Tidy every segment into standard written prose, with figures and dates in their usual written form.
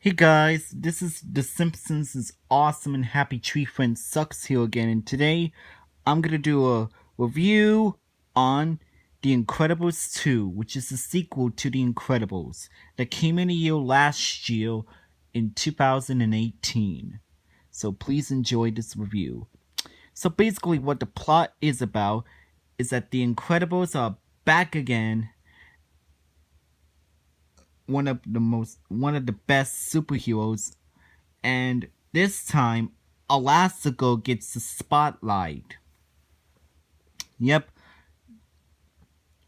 Hey guys, this is The Simpsons' awesome and happy tree friend Sucks here again, and today I'm gonna do a review on The Incredibles 2, which is the sequel to The Incredibles that came in a year last year in 2018. So please enjoy this review. So basically, what the plot is about is that The Incredibles are back again, one of the best superheroes, and this time Elastigirl gets the spotlight. Yep,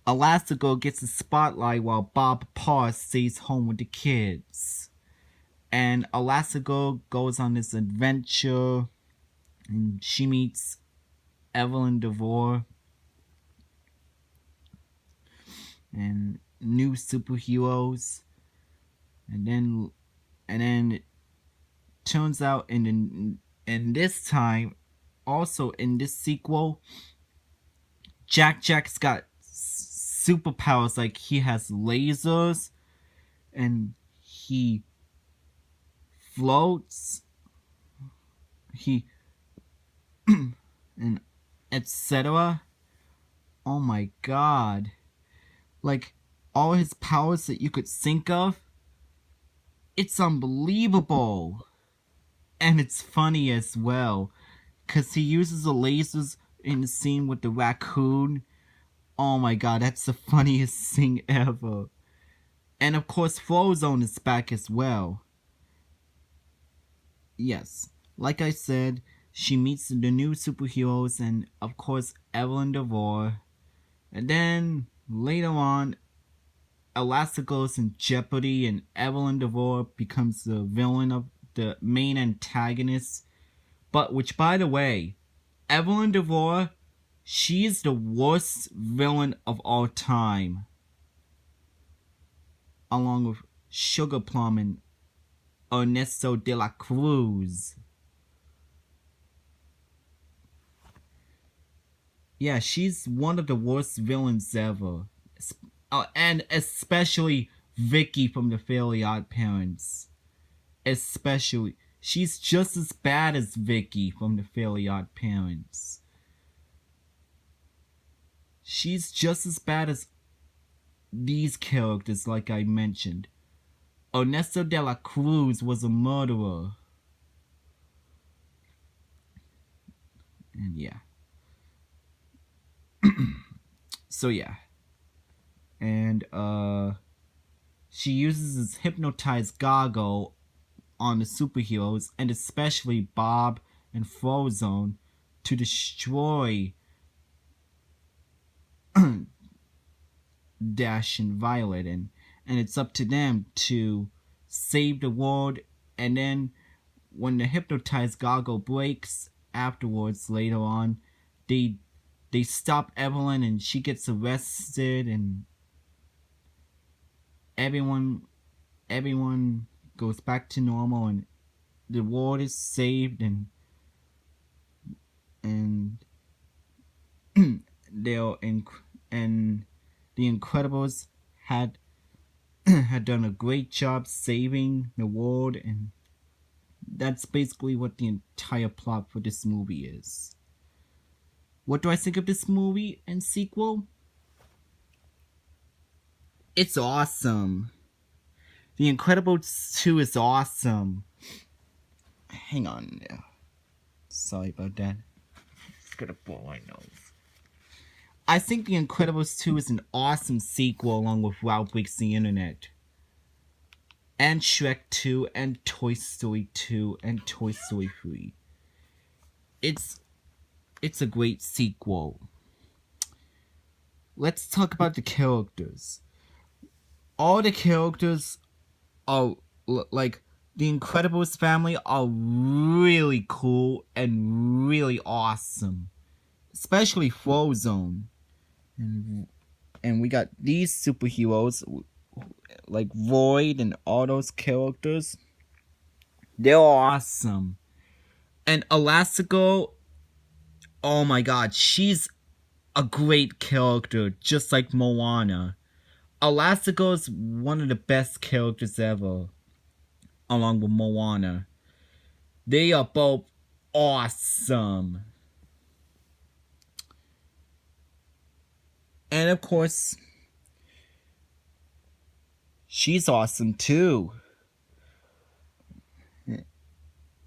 Elastigirl gets the spotlight while Bob Parr stays home with the kids. And Elastigirl goes on this adventure and she meets Evelyn DeVore and new superheroes. And then it turns out in this time, also in this sequel, Jack's got superpowers, like he has lasers and he floats, he and etc. Oh my god. Like all his powers that you could think of. It's unbelievable. And it's funny as well. Cause he uses the lasers in the scene with the raccoon. Oh my god, that's the funniest thing ever. And of course, Frozone is back as well. Yes, like I said, she meets the new superheroes and, of course, Evelyn DeVore. And then, later on, Elastigirl's in jeopardy and Evelyn DeVore becomes the villain of the main antagonist. But, which, by the way, Evelyn DeVore, she's the worst villain of all time. Along with Sugar Plum and Ernesto de la Cruz. Yeah, she's one of the worst villains ever. And especially Vicky from the Fairly Odd Parents. Especially. She's just as bad as Vicky from the Fairly Odd Parents. She's just as bad as these characters, like I mentioned. Ernesto de la Cruz was a murderer. And yeah. So yeah. And she uses his hypnotized goggle on the superheroes, and especially Bob and Frozone, to destroy Dash and Violet, and it's up to them to save the world. And then when the hypnotized goggle breaks afterwards, later on, they stop Evelyn and she gets arrested, and everyone goes back to normal and the world is saved, and they're and the Incredibles had had done a great job saving the world, and that's basically what the entire plot for this movie is. What do I think of this movie and sequel? It's awesome. The Incredibles 2 is awesome. Hang on. Sorry about that. It's gonna blow my nose. I think The Incredibles 2 is an awesome sequel along with Ralph Breaks the Internet. And Shrek 2 and Toy Story 2 and Toy Story 3. It's a great sequel. Let's talk about the characters. All the characters are like the Incredibles family are really cool and really awesome. Especially Frozone. And we got these superheroes like Void and all those characters. They're awesome. And Elastigirl, oh my god, she's a great character, just like Moana. Elastigirl is one of the best characters ever. along with Moana. They are both awesome. And of course, she's awesome too.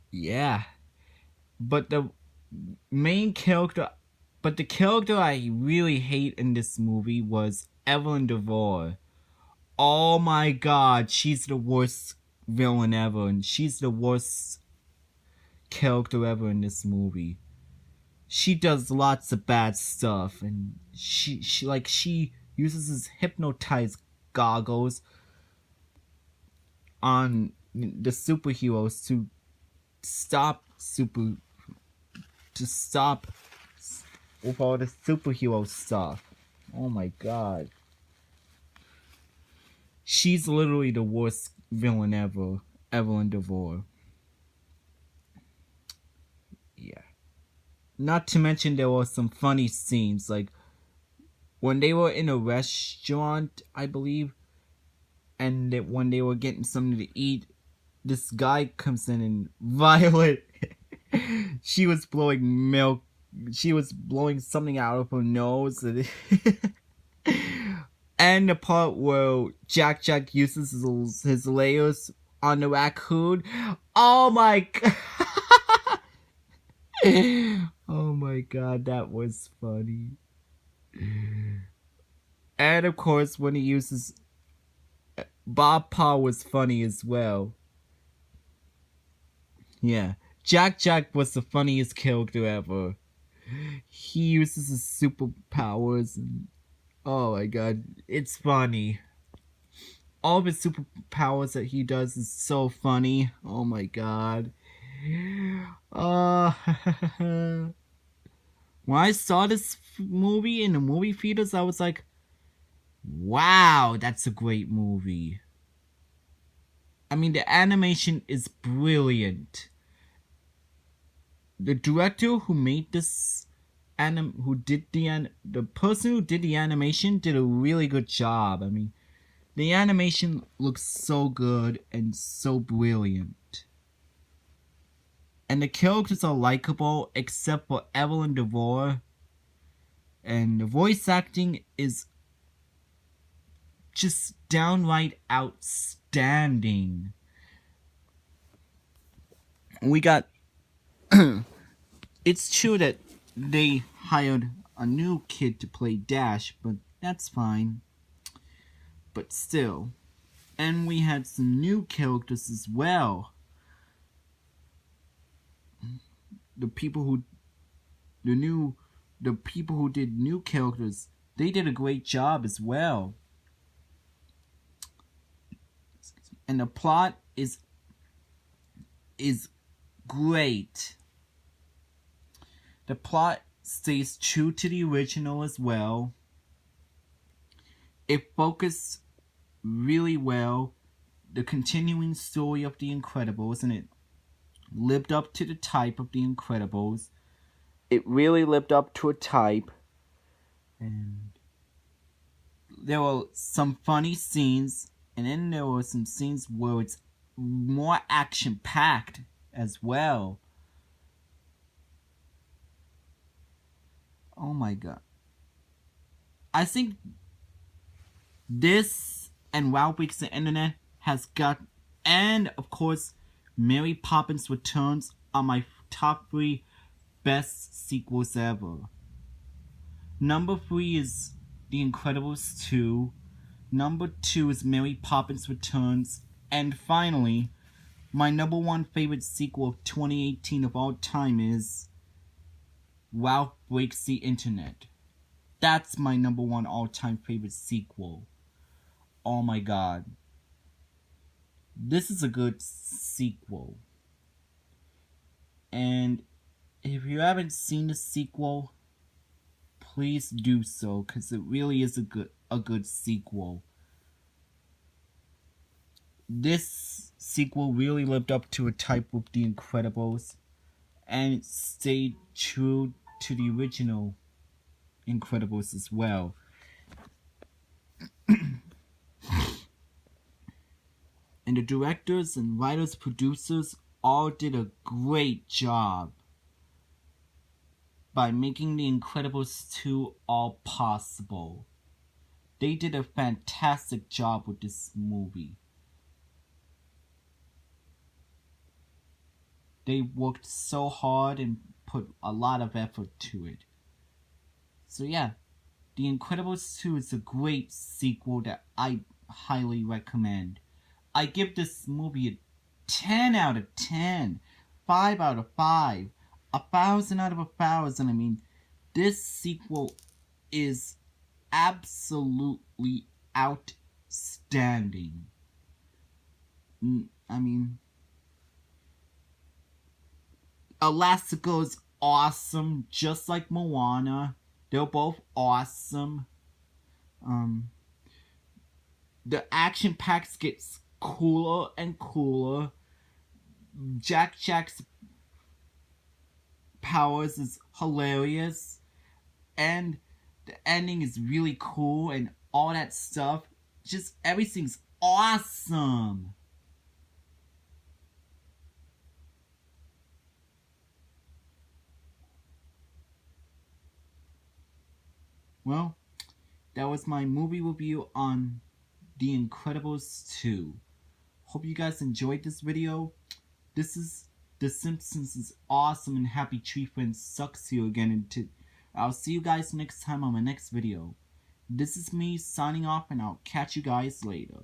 Yeah. But the character I really hate in this movie was Evelyn DeVore. Oh my god, she's the worst villain ever, and she's the worst character ever in this movie. She does lots of bad stuff, and she uses his hypnotized goggles on the superheroes to stop with all the superhero stuff. Oh my god. She's literally the worst villain ever, Evelyn DeVore. Yeah. Not to mention there were some funny scenes, like when they were in a restaurant, I believe, and when they were getting something to eat, this guy comes in and Violet, she was blowing milk. She was blowing something out of her nose. And the part where Jack uses his layers on the raccoon. Oh my god. Oh my god, that was funny. And of course, when he uses Bob Paw was funny as well. Yeah. Jack was the funniest character ever. He uses his superpowers and oh my god, it's funny. All of his superpowers that he does is so funny. Oh my god. When I saw this movie in the movie theaters, I was like, wow, that's a great movie. I mean, the animation is brilliant. The director who made this the person who did the animation did a really good job. I mean, the animation looks so good and so brilliant. And the characters are likable except for Evelyn DeVore. And the voice acting is just downright outstanding. We got it's true that they hired a new kid to play Dash, but that's fine. But still. And we had some new characters as well. The people who did new characters, they did a great job as well. And the plot is great. The plot stays true to the original as well. It focused really well the continuing story of The Incredibles, and it lived up to the type of The Incredibles. It really lived up to a type. And there were some funny scenes, and then there were some scenes where it's more action-packed as well. Oh my god. I think this and Wild Weeks the Internet has got, and of course, Mary Poppins Returns are my top 3 best sequels ever. Number 3 is The Incredibles 2. Number 2 is Mary Poppins Returns. And finally, my number 1 favorite sequel of 2018 of all time is Ralph Breaks the Internet. That's my number 1 all-time favorite sequel. Oh my god. This is a good sequel. And if you haven't seen the sequel, please do so, because it really is a good sequel. This sequel really lived up to a type of The Incredibles, and it stayed true to the original Incredibles as well. And And the directors and writers, producers all did a great job by making The Incredibles 2 all possible. They did a fantastic job with this movie. They worked so hard and put a lot of effort to it. So yeah, The Incredibles 2 is a great sequel that I highly recommend. I give this movie a 10 out of 10, 5 out of 5, 1,000 out of 1,000. I mean, this sequel is absolutely outstanding. I mean, Elastigirl is awesome, just like Moana. They're both awesome. The action packs gets cooler and cooler. Jack's powers is hilarious, and the ending is really cool, and all that stuff. Just everything's awesome. Well, that was my movie review on The Incredibles 2. Hope you guys enjoyed this video. This is The Simpsons is awesome, and Happy Tree Friends sucks you again. And I'll see you guys next time on my next video. This is me signing off, and I'll catch you guys later.